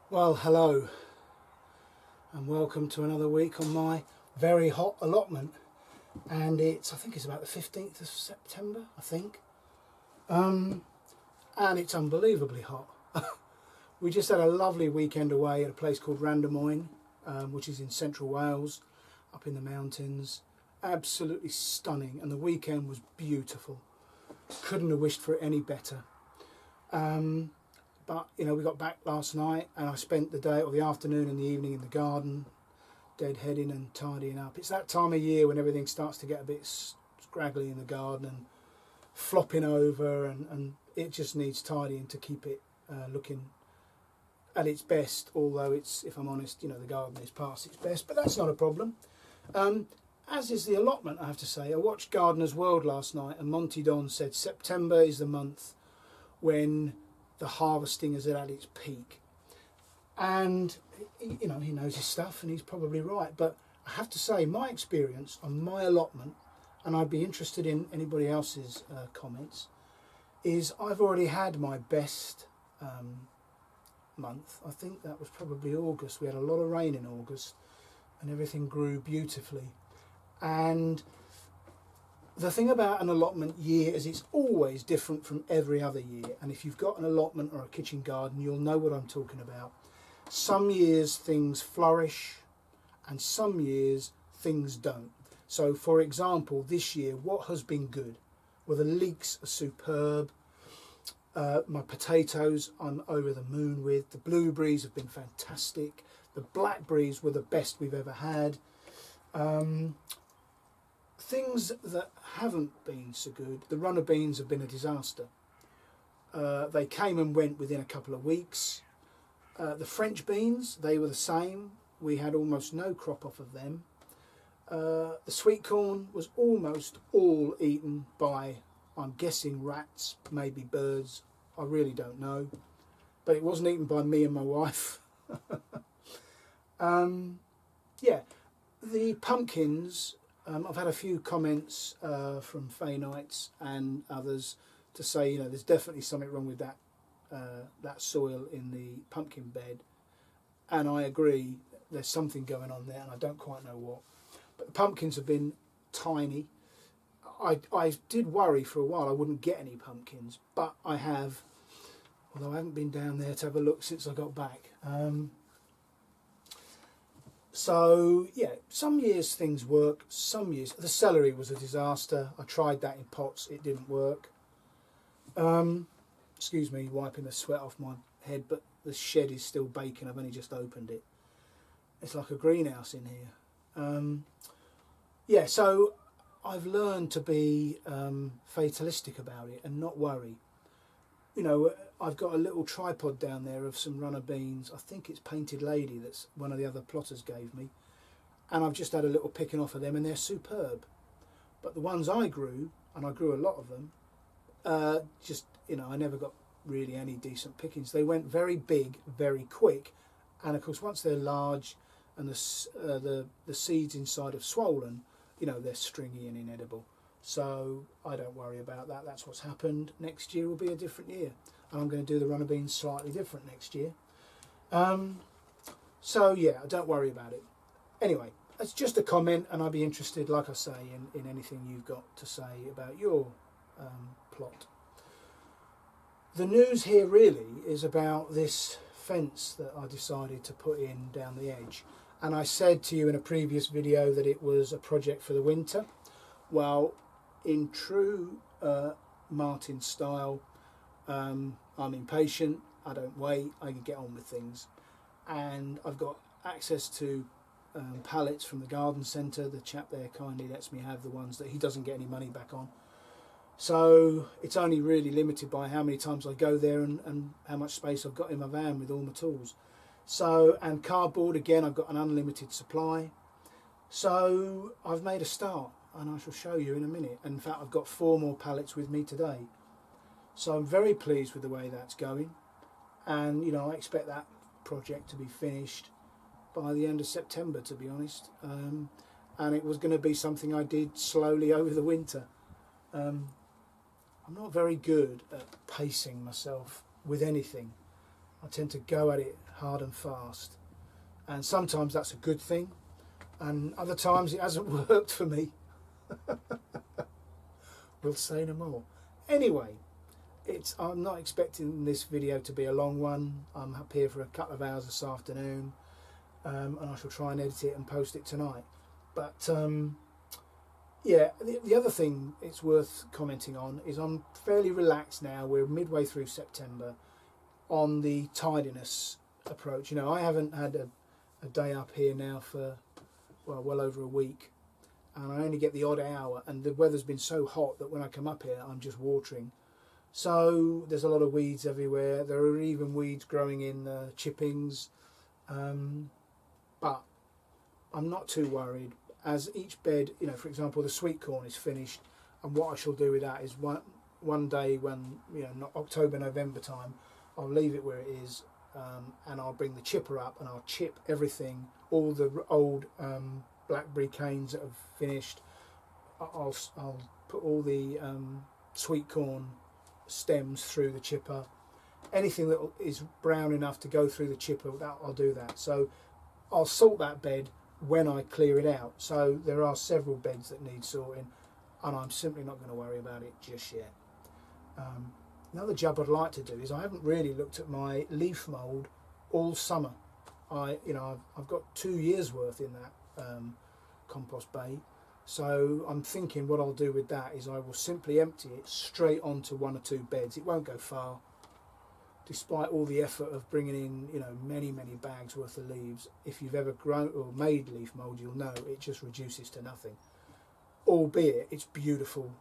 Well, hello and welcome to another week on my very hot allotment. And I think it's about the 15th of September, I think. And it's unbelievably hot. We just had a lovely weekend away at a place called Randamoyne, which is in central Wales, up in the mountains. Absolutely stunning, and the weekend was beautiful. Couldn't have wished for it any better. But, we got back last night and I spent the day or the afternoon and the evening in the garden, deadheading and tidying up. It's that time of year when everything starts to get a bit scraggly in the garden and flopping over, and it just needs tidying to keep it looking at its best. Although if I'm honest, the garden is past its best, but that's not a problem. As is the allotment, I have to say. I watched Gardener's World last night and Monty Don said September is the month when the harvesting is at its peak, and he knows his stuff and he's probably right. But I have to say, my experience on my allotment, and I'd be interested in anybody else's comments, is I've already had my best month. I think that was probably August. We had a lot of rain in August and everything grew beautifully. And the thing about an allotment year is it's always different from every other year. And if you've got an allotment or a kitchen garden, you'll know what I'm talking about. Some years things flourish and some years things don't. So for example, this year, what has been good? Well, the leeks are superb. My potatoes I'm over the moon with. The blueberries have been fantastic. The blackberries were the best we've ever had. Things that haven't been so good, the runner beans have been a disaster. They came and went within a couple of weeks. The French beans, they were the same. We had almost no crop off of them. The sweet corn was almost all eaten by, I'm guessing, rats, maybe birds. I really don't know. But it wasn't eaten by me and my wife. Yeah, the pumpkins, I've had a few comments from Faynites and others to say, there's definitely something wrong with that soil in the pumpkin bed, and I agree. There's something going on there, and I don't quite know what. But the pumpkins have been tiny. I did worry for a while I wouldn't get any pumpkins, but I have, although I haven't been down there to have a look since I got back. So yeah, some years things work, some years... The celery was a disaster. I tried that in pots, it didn't work. Excuse me, wiping the sweat off my head, but the shed is still baking. I've only just opened it. It's like a greenhouse in here. Yeah, so I've learned to be fatalistic about it and not worry. I've got a little tripod down there of some runner beans. I think it's Painted Lady, that's one of the other plotters gave me. And I've just had a little picking off of them and they're superb. But the ones I grew, and I grew a lot of them, I never got really any decent pickings. They went very big, very quick. And of course, once they're large and the seeds inside have swollen, they're stringy and inedible. So I don't worry about that. That's what's happened. Next year will be a different year. And I'm going to do the runner beans slightly different next year. So yeah, don't worry about it. Anyway, it's just a comment, and I'd be interested, like I say, in anything you've got to say about your plot. The news here really is about this fence that I decided to put in down the edge. And I said to you in a previous video that it was a project for the winter. Well, in true Martin style, I'm impatient, I don't wait, I can get on with things. And I've got access to pallets from the garden centre. The chap there kindly lets me have the ones that he doesn't get any money back on. So it's only really limited by how many times I go there and how much space I've got in my van with all my tools. So, and cardboard, again, I've got an unlimited supply. So I've made a start, and I shall show you in a minute. And in fact, I've got 4 more pallets with me today. So I'm very pleased with the way that's going. And, I expect that project to be finished by the end of September, to be honest. And it was going to be something I did slowly over the winter. I'm not very good at pacing myself with anything. I tend to go at it hard and fast, and sometimes that's a good thing, and other times it hasn't worked for me. We'll say no more. Anyway, I'm not expecting this video to be a long one. I'm up here for a couple of hours this afternoon, and I shall try and edit it and post it tonight. But yeah, the other thing it's worth commenting on is I'm fairly relaxed now. We're midway through September on the tidiness approach. You know, I haven't had a day up here now for well over a week, and I only get the odd hour, and the weather's been so hot that when I come up here I'm just watering. So there's a lot of weeds everywhere. There are even weeds growing in chippings, but I'm not too worried. As each bed, you know, for example, the sweet corn is finished, and what I shall do with that is one day when, you know, October, November time, I'll leave it where it is, and I'll bring the chipper up and I'll chip everything, all the old blackberry canes that have finished. I'll put all the sweet corn stems through the chipper. Anything that is brown enough to go through the chipper, I'll do that. So I'll sort that bed when I clear it out. So there are several beds that need sorting, and I'm simply not going to worry about it just yet. Another job I'd like to do is I haven't really looked at my leaf mould all summer. I've got 2 years worth in that compost bay. So I'm thinking what I'll do with that is I will simply empty it straight onto 1 or 2 beds. It won't go far. Despite all the effort of bringing in, you know, many bags worth of leaves, if you've ever grown or made leaf mould, you'll know it just reduces to nothing. Albeit it's beautiful,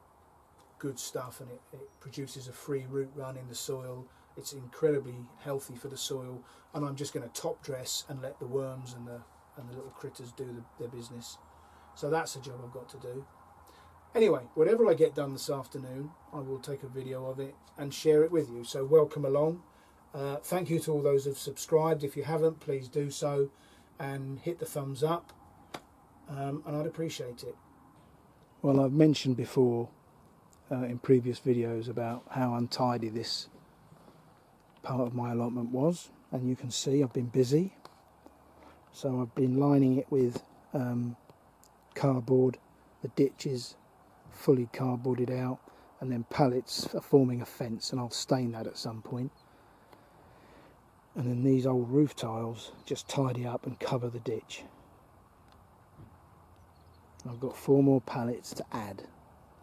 good stuff, and it produces a free root run in the soil. It's incredibly healthy for the soil, and I'm just going to top dress and let the worms and the little critters do their business. So that's a job I've got to do. Anyway, whatever I get done this afternoon, I will take a video of it and share it with you. So welcome along. Thank you to all those who've subscribed. If you haven't, please do so and hit the thumbs up, and I'd appreciate it. Well, I've mentioned before in previous videos about how untidy this part of my allotment was, and you can see I've been busy. So I've been lining it with cardboard. The ditch is fully cardboarded out, and then pallets are forming a fence, and I'll stain that at some point. And then these old roof tiles just tidy up and cover the ditch. I've got 4 more pallets to add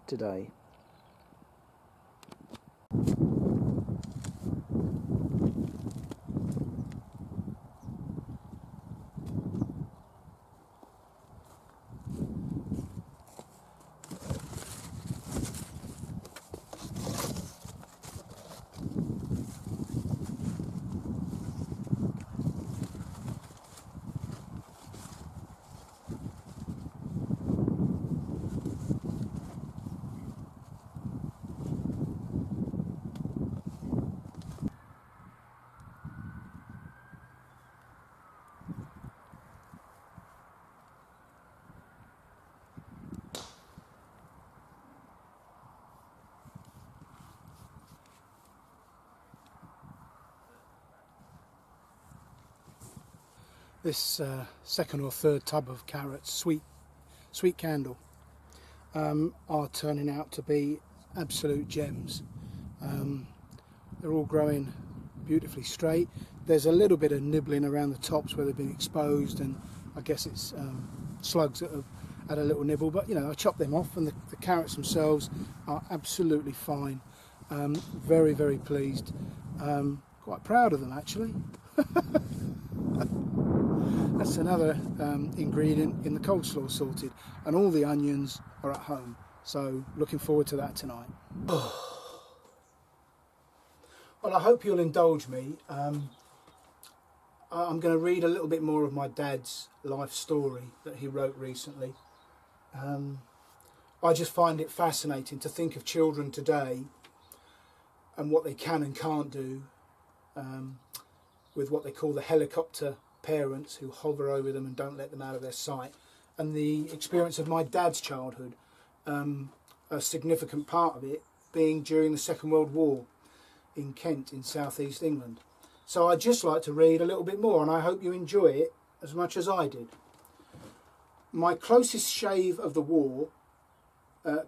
today. This second or third tub of carrots, sweet candle, are turning out to be absolute gems. They're all growing beautifully straight. There's a little bit of nibbling around the tops where they've been exposed, and I guess it's slugs that have had a little nibble, but you know, I chopped them off, and the carrots themselves are absolutely fine. Very pleased. Quite proud of them, actually. That's another ingredient in the coleslaw sorted, and all the onions are at home, so looking forward to that tonight. Well, I hope you'll indulge me. I'm going to read a little bit more of my dad's life story that he wrote recently. I just find it fascinating to think of children today and what they can and can't do with what they call the helicopter parents who hover over them and don't let them out of their sight, and the experience of my dad's childhood, a significant part of it being during the Second World War in Kent in southeast England. So I'd just like to read a little bit more, and I hope you enjoy it as much as I did. My closest shave of the war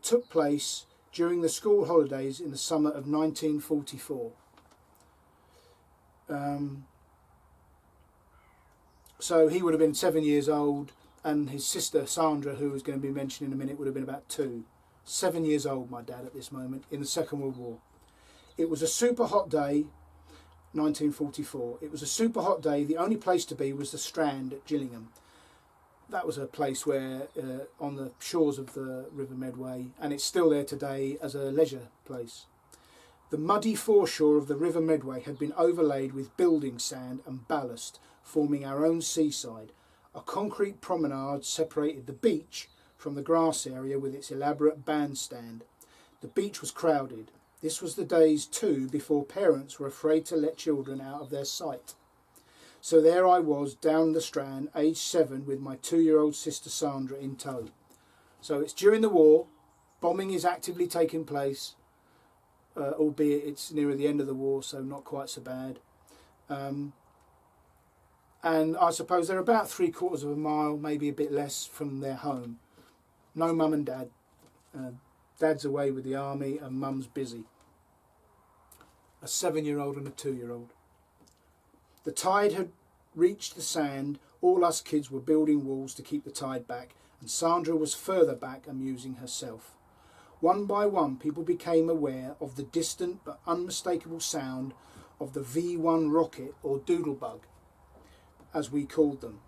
took place during the school holidays in the summer of 1944. So he would have been 7 years old, and his sister Sandra, who was going to be mentioned in a minute, would have been about 2. 7 years old, my dad, at this moment, in the Second World War. It was a super hot day, 1944. It was a super hot day. The only place to be was the Strand at Gillingham. That was a place where, on the shores of the River Medway, and it's still there today as a leisure place. The muddy foreshore of the River Medway had been overlaid with building sand and ballast, forming our own seaside. A concrete promenade separated the beach from the grass area with its elaborate bandstand. The beach was crowded. This was the days, too, before parents were afraid to let children out of their sight. So there I was, down the Strand, aged 7, with my 2-year-old sister Sandra in tow. So it's during the war. Bombing is actively taking place, albeit it's nearer the end of the war, so not quite so bad. And I suppose they're about 3/4 of a mile, maybe a bit less, from their home. No mum and dad. Dad's away with the army and mum's busy. A 7-year-old and a 2-year-old. The tide had reached the sand. All us kids were building walls to keep the tide back, and Sandra was further back amusing herself. One by one, people became aware of the distant but unmistakable sound of the V1 rocket, or doodlebug, as we called them.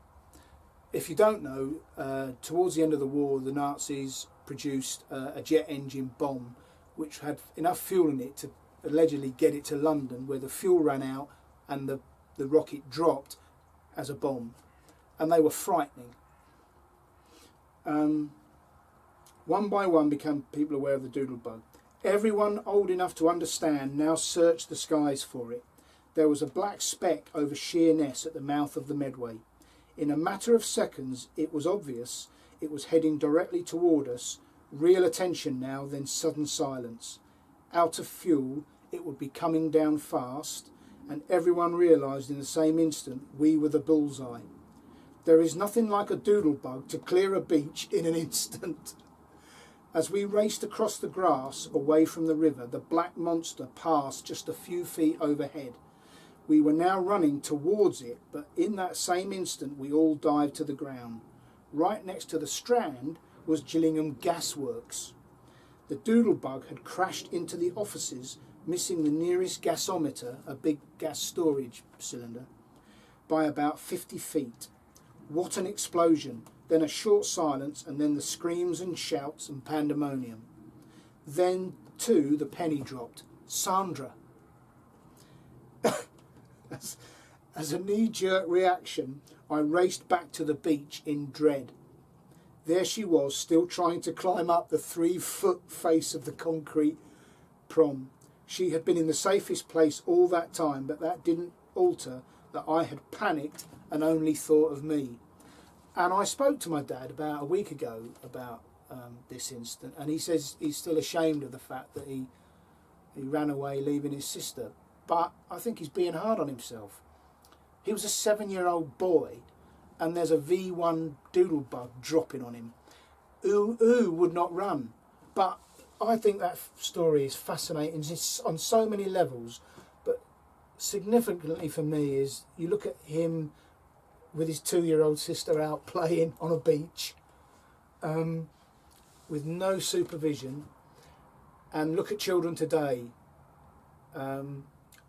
If you don't know, towards the end of the war, the Nazis produced a jet engine bomb which had enough fuel in it to allegedly get it to London, where the fuel ran out and the rocket dropped as a bomb, and they were frightening. One by one became people aware of the doodlebug. Everyone old enough to understand now searched the skies for it. There was a black speck over Sheerness at the mouth of the Medway. In a matter of seconds it was obvious it was heading directly toward us. Real attention now, then sudden silence. Out of fuel, it would be coming down fast, and everyone realised in the same instant we were the bullseye. There is nothing like a doodlebug to clear a beach in an instant. As we raced across the grass away from the river, the black monster passed just a few feet overhead. We were now running towards it, but in that same instant we all dived to the ground. Right next to the Strand was Gillingham Gasworks. The doodlebug had crashed into the offices, missing the nearest gasometer, a big gas storage cylinder, by about 50 feet. What an explosion! Then a short silence, and then the screams and shouts and pandemonium. Then, too, the penny dropped. Sandra. As a knee-jerk reaction, I raced back to the beach in dread. There she was, still trying to climb up the 3-foot face of the concrete prom. She had been in the safest place all that time, but that didn't alter that I had panicked and only thought of me. And I spoke to my dad about a week ago about this incident, and he says he's still ashamed of the fact that he ran away leaving his sister. But I think he's being hard on himself. He was a 7-year-old boy, and there's a V1 doodlebug dropping on him. Who would not run? But I think that story is fascinating on so many levels. But significantly for me is you look at him with his 2-year-old sister out playing on a beach with no supervision, and look at children today.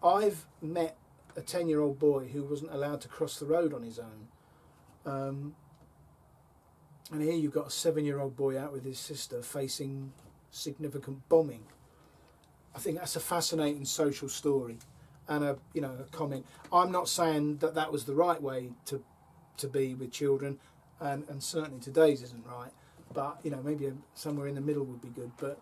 I've met a 10-year-old boy who wasn't allowed to cross the road on his own. And here you've got a 7-year-old boy out with his sister facing significant bombing. I think that's a fascinating social story and a comment. I'm not saying that that was the right way to be with children, and certainly today's isn't right, but maybe somewhere in the middle would be good. But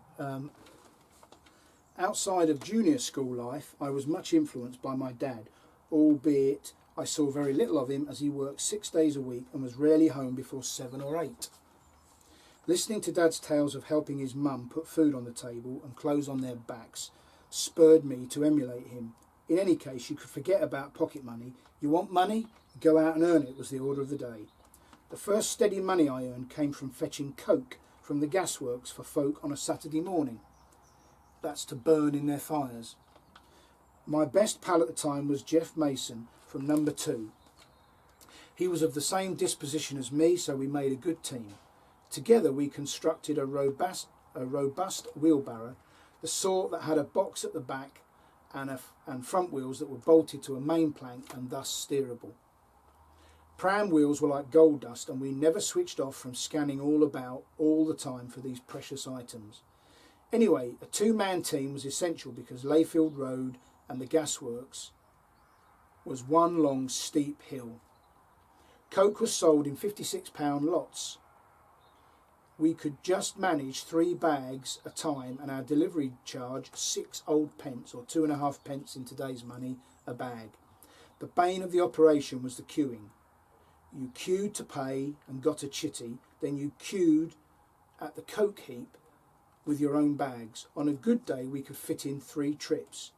outside of junior school life, I was much influenced by my dad, albeit I saw very little of him as he worked 6 days a week and was rarely home before 7 or 8. Listening to Dad's tales of helping his mum put food on the table and clothes on their backs spurred me to emulate him. In any case, you could forget about pocket money. You want money? Go out and earn it was the order of the day. The first steady money I earned came from fetching coke from the gasworks for folk on a Saturday morning. That's to burn in their fires. My best pal at the time was Jeff Mason from number 2. He was of the same disposition as me, so we made a good team. Together we constructed a robust wheelbarrow, the sort that had a box at the back and front wheels that were bolted to a main plank and thus steerable. Pram wheels were like gold dust, and we never switched off from scanning all about all the time for these precious items. Anyway, a 2-man team was essential because Layfield Road and the gasworks was one long steep hill. Coke was sold in £56 lots. We could just manage 3 bags a time, and our delivery charge 6 old pence, or 2.5 pence in today's money, a bag. The bane of the operation was the queuing. You queued to pay and got a chitty, then you queued at the coke heap with your own bags. On a good day we could fit in 3 trips.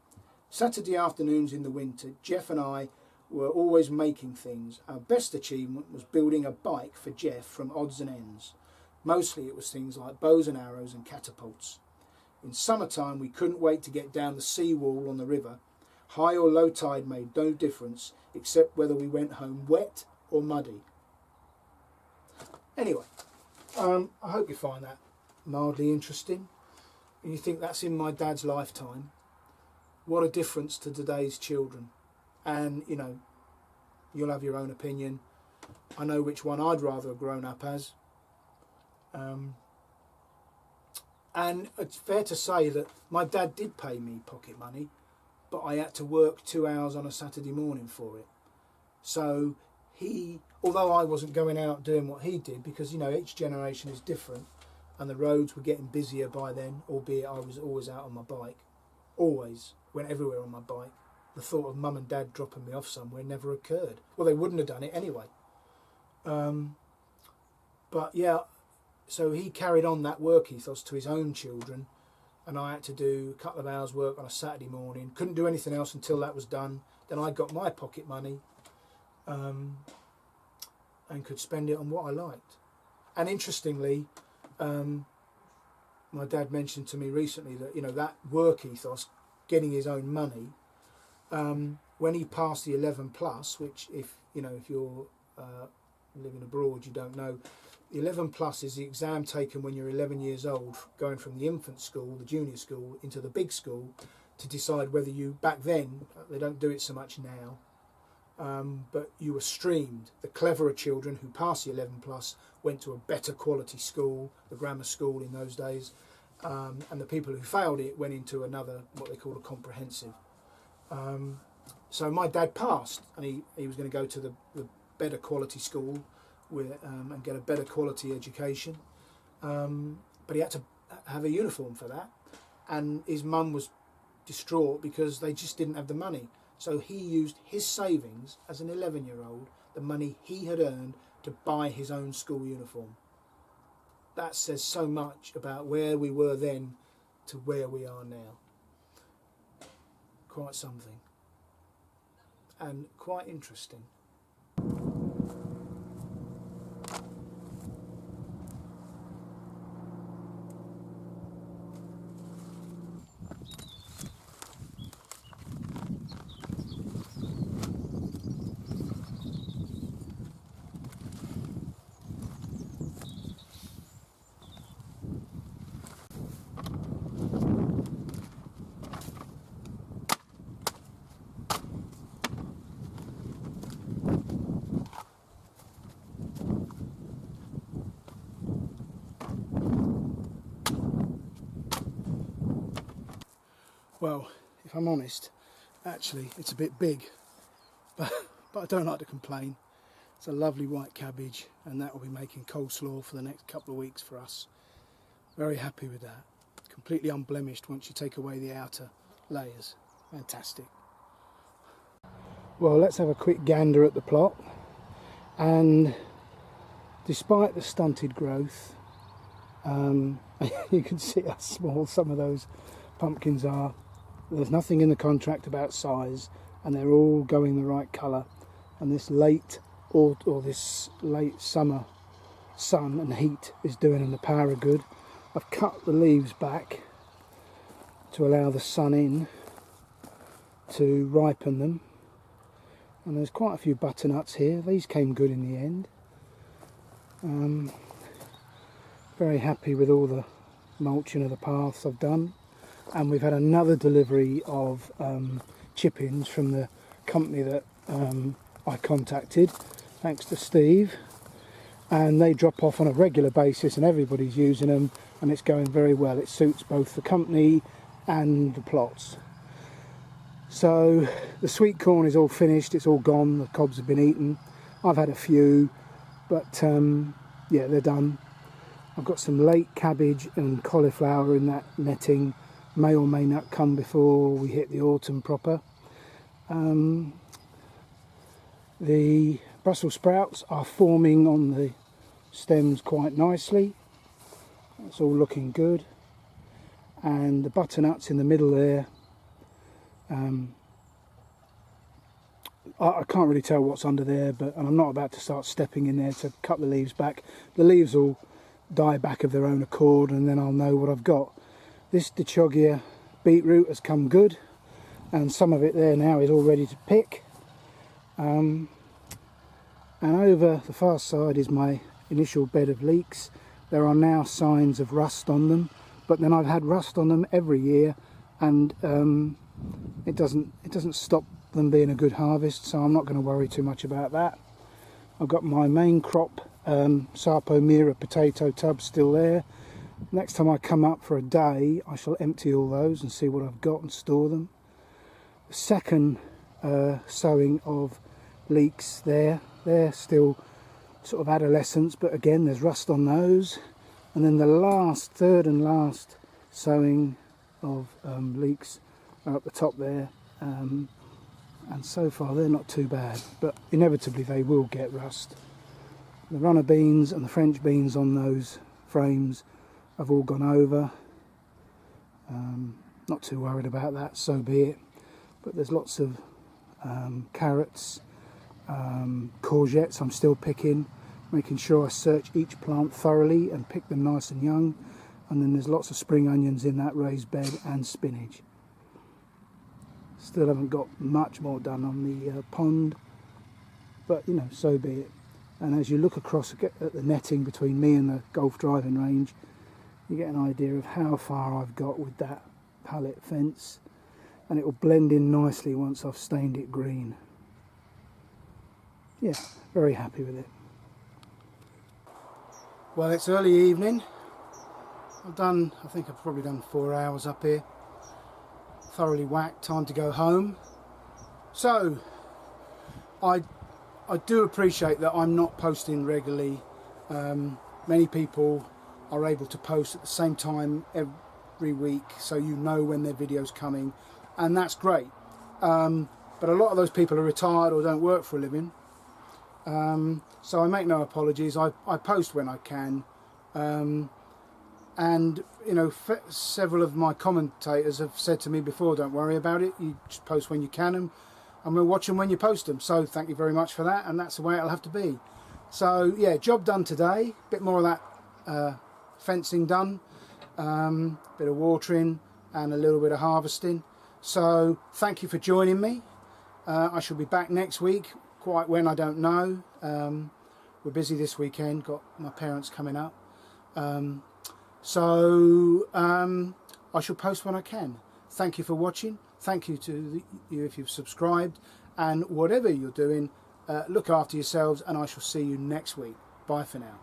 Saturday afternoons in the winter, Jeff and I were always making things. Our best achievement was building a bike for Jeff from odds and ends. Mostly it was things like bows and arrows and catapults. In summertime we couldn't wait to get down the sea wall on the river. High or low tide made no difference, except whether we went home wet or muddy. Anyway, I hope you find that mildly interesting. And you think that's in my dad's lifetime. What a difference to today's children. And, you know, you'll have your own opinion. I know which one I'd rather have grown up as. And it's fair to say that my dad did pay me pocket money, but I had to work 2 hours on a Saturday morning for it. So although I wasn't going out doing what he did, because, you know, each generation is different, and the roads were getting busier by then, albeit I was always out on my bike. Always. Went everywhere on my bike. The thought of mum and dad dropping me off somewhere never occurred. Well, they wouldn't have done it anyway. But yeah, so he carried on that work ethos to his own children, and I had to do a couple of hours work on a Saturday morning. Couldn't do anything else until that was done. Then I got my pocket money and could spend it on what I liked. And interestingly, my dad mentioned to me recently that, you know, that work ethos, getting his own money, when he passed the 11 plus, which if you're living abroad, you don't know, the 11 plus is the exam taken when you're 11 years old, going from the infant school, the junior school, into the big school, to decide whether you, back then, they don't do it so much now, but you were streamed. The cleverer children who passed the 11 plus went to a better quality school, the grammar school in those days, and the people who failed it went into another, what they call a comprehensive. So my dad passed, and he was going to go to the better quality school and get a better quality education, but he had to have a uniform for that, and his mum was distraught because they just didn't have the money. So he used his savings as an 11-year-old, the money he had earned, to buy his own school uniform. That says so much about where we were then to where we are now. Quite something. And quite interesting. Well, if I'm honest, actually it's a bit big, but I don't like to complain. It's a lovely white cabbage, and that will be making coleslaw for the next couple of weeks for us. Very happy with that. Completely unblemished once you take away the outer layers. Fantastic. Well, let's have a quick gander at the plot, and despite the stunted growth, you can see how small some of those pumpkins are. there's nothing in the contract about size, and they're all going the right colour. And this late or this late summer sun and heat is doing them the power of good. I've cut the leaves back to allow the sun in to ripen them, and there's quite a few butternuts here. These came good in the end. Very happy with all the mulching of the paths I've done, and we've had another delivery of chippings from the company that I contacted, thanks to Steve, and they drop off on a regular basis and everybody's using them, and it's going very well. It suits both the company and the plots. So the sweet corn is all finished, it's all gone, the cobs have been eaten. I've had a few, but yeah, they're done. I've got some late cabbage and cauliflower in that netting, may or may not come before we hit the autumn proper. The Brussels sprouts are forming on the stems quite nicely. It's all looking good. And the butternuts in the middle there, I can't really tell what's under there, but I'm not about to start stepping in there to cut the leaves back. The leaves will die back of their own accord, and then I'll know what I've got. This Dechogia beetroot has come good, and some of it there now is all ready to pick. And over the far side is my initial bed of leeks. There are now signs of rust on them, but then I've had rust on them every year, and it doesn't stop them being a good harvest, so I'm not going to worry too much about that. I've got my main crop Sarpomira potato tubs still there. Next time I come up for a day, I shall empty all those and see what I've got and store them. The second sowing of leeks there, they're still sort of adolescents, but again there's rust on those. And then the third and last sowing of leeks are up the top there, and so far they're not too bad, but inevitably they will get rust. The runner beans and the French beans on those frames have all gone over. Not too worried about that, so be it. But there's lots of carrots, courgettes I'm still picking, making sure I search each plant thoroughly and pick them nice and young. And then there's lots of spring onions in that raised bed, and spinach. Still haven't got much more done on the pond, but you know, so be it. And as you look across at the netting between me and the golf driving range, you get an idea of how far I've got with that pallet fence, and it will blend in nicely once I've stained it green. Yeah, very happy with it. Well, it's early evening. I think I've probably done 4 hours up here. Thoroughly whacked, time to go home. So, I do appreciate that I'm not posting regularly. Many people are able to post at the same time every week, so you know when their video's coming, and that's great. But a lot of those people are retired or don't work for a living, so I make no apologies. I post when I can, and you know, several of my commentators have said to me before, don't worry about it, you just post when you can, and we'll watch them when you post them. So thank you very much for that, and that's the way it'll have to be. So yeah, job done today. Bit more of that fencing done, bit of watering and a little bit of harvesting. So thank you for joining me. I shall be back next week, quite when I don't know. We're busy this weekend, got my parents coming up, so I shall post when I can. Thank you for watching. Thank you to you if you've subscribed, and whatever you're doing, look after yourselves, and I shall see you next week. Bye for now.